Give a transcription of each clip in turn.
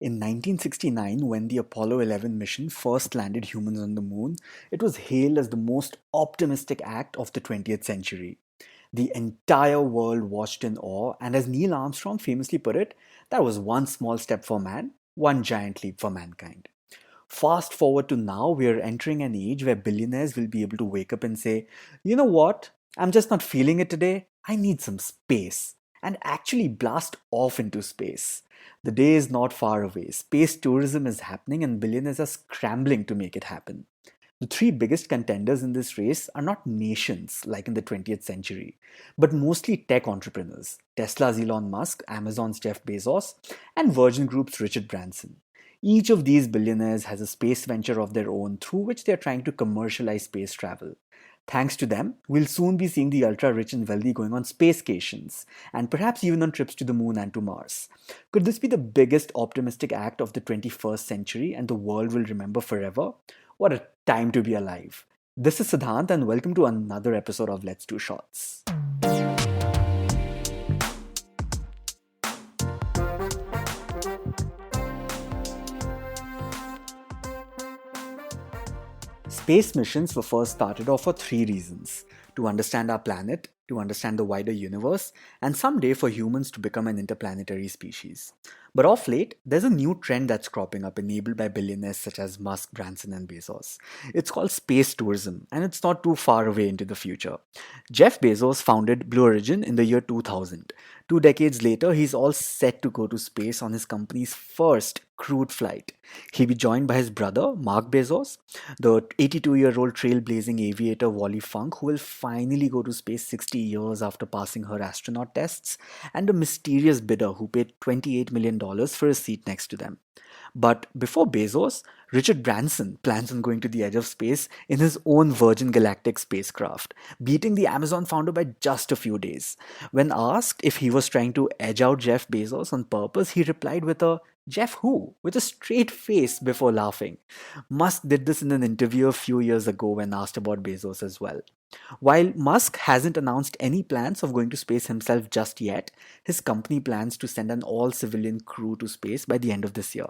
In 1969, when the Apollo 11 mission first landed humans on the moon, it was hailed as the most optimistic act of the 20th century. The entire world watched in awe, and as Neil Armstrong famously put it, that was one small step for man, one giant leap for mankind. Fast forward to now, we are entering an age where billionaires will be able to wake up and say, you know what? I'm just not feeling it today. I need some space. And actually blast off into space. The day is not far away. Space tourism is happening, and billionaires are scrambling to make it happen. The three biggest contenders in this race are not nations like in the 20th century, but mostly tech entrepreneurs Tesla's Elon Musk, Amazon's Jeff Bezos, and Virgin Group's Richard Branson. Each of these billionaires has a space venture of their own through which they are trying to commercialize space travel. Thanks to them, we'll soon be seeing the ultra rich and wealthy going on spacecations, and perhaps even on trips to the moon and to Mars. Could this be the biggest optimistic act of the 21st century and the world will remember forever? What a time to be alive. This is Siddhant, and welcome to another episode of Let's Do Shots. Space missions were first started off for three reasons: to understand our planet, to understand the wider universe, and someday for humans to become an interplanetary species. But of late, there's a new trend that's cropping up enabled by billionaires such as Musk, Branson, and Bezos. It's called space tourism, and it's not too far away into the future. Jeff Bezos founded Blue Origin in the year 2000. 2 decades later, he's all set to go to space on his company's first crewed flight. He'll be joined by his brother, Mark Bezos, the 82-year-old trailblazing aviator Wally Funk, who will finally go to space 60 years after passing her astronaut tests, and a mysterious bidder who paid $28 million for a seat next to them. But before Bezos, Richard Branson plans on going to the edge of space in his own Virgin Galactic spacecraft, beating the Amazon founder by just a few days. When asked if he was trying to edge out Jeff Bezos on purpose, he replied with a "Jeff who?" with a straight face before laughing. Musk did this in an interview a few years ago when asked about Bezos as well. While Musk hasn't announced any plans of going to space himself just yet, his company plans to send an all civilian crew to space by the end of this year.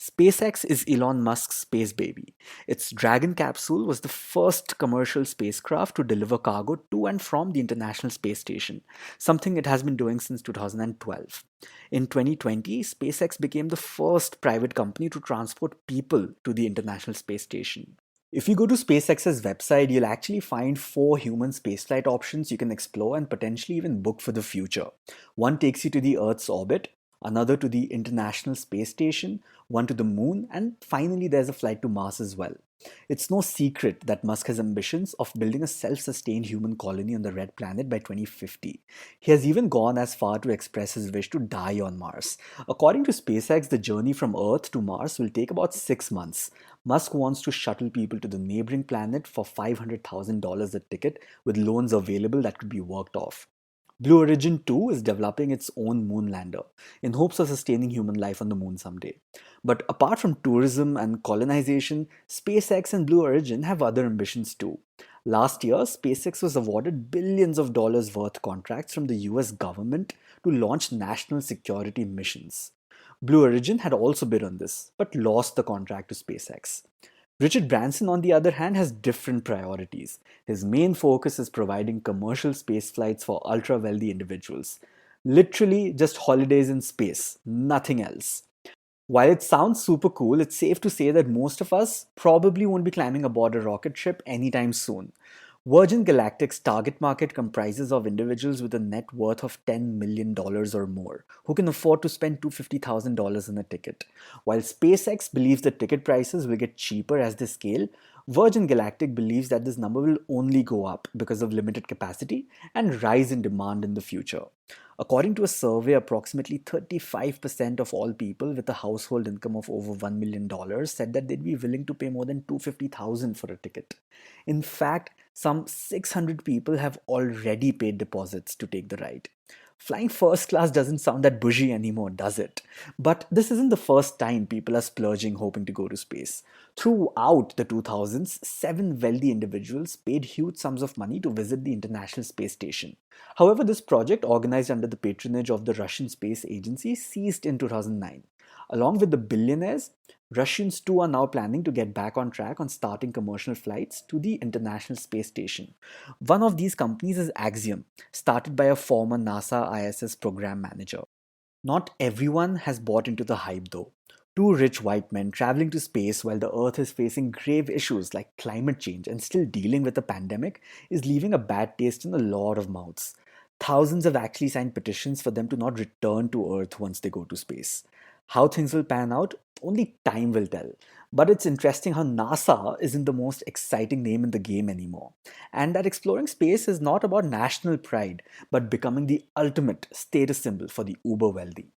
SpaceX is Elon Musk's space baby. Its Dragon capsule was the first commercial spacecraft to deliver cargo to and from the International Space Station, something it has been doing since 2012. In 2020, SpaceX became the first private company to transport people to the International Space Station. If you go to SpaceX's website, you'll actually find four human spaceflight options you can explore and potentially even book for the future. One takes you to the Earth's orbit, another to the International Space Station, one to the moon, and finally there's a flight to Mars as well. It's no secret that Musk has ambitions of building a self-sustained human colony on the red planet by 2050. He has even gone as far to express his wish to die on Mars. According to SpaceX, the journey from Earth to Mars will take about 6 months. Musk wants to shuttle people to the neighboring planet for $500,000 a ticket, with loans available that could be worked off. Blue Origin 2 is developing its own moon lander in hopes of sustaining human life on the moon someday. But apart from tourism and colonization, SpaceX and Blue Origin have other ambitions too. Last year, SpaceX was awarded billions of dollars worth contracts from the US government to launch national security missions. Blue Origin had also bid on this, but lost the contract to SpaceX. Richard Branson, on the other hand, has different priorities. His main focus is providing commercial space flights for ultra wealthy individuals. Literally, just holidays in space, nothing else. While it sounds super cool, it's safe to say that most of us probably won't be climbing aboard a rocket ship anytime soon. Virgin Galactic's target market comprises of individuals with a net worth of $10 million dollars or more, who can afford to spend $250,000 on a ticket. While SpaceX believes that ticket prices will get cheaper as they scale, Virgin Galactic believes that this number will only go up because of limited capacity and rise in demand in the future. According to a survey, approximately 35% of all people with a household income of over $1 million said that they'd be willing to pay more than $250,000 for a ticket. In fact, some 600 people have already paid deposits to take the ride. Flying first class doesn't sound that bougie anymore, does it? But this isn't the first time people are splurging hoping to go to space. Throughout the 2000s, seven wealthy individuals paid huge sums of money to visit the International Space Station. However, this project, organized under the patronage of the Russian Space Agency, ceased in 2009. Along with the billionaires, Russians too are now planning to get back on track on starting commercial flights to the International Space Station. One of these companies is Axiom, started by a former NASA ISS program manager. Not everyone has bought into the hype though. Two rich white men traveling to space while the Earth is facing grave issues like climate change and still dealing with a pandemic is leaving a bad taste in a lot of mouths. Thousands have actually signed petitions for them to not return to Earth once they go to space. How things will pan out, only time will tell. But it's interesting how NASA isn't the most exciting name in the game anymore, and that exploring space is not about national pride, but becoming the ultimate status symbol for the uber wealthy.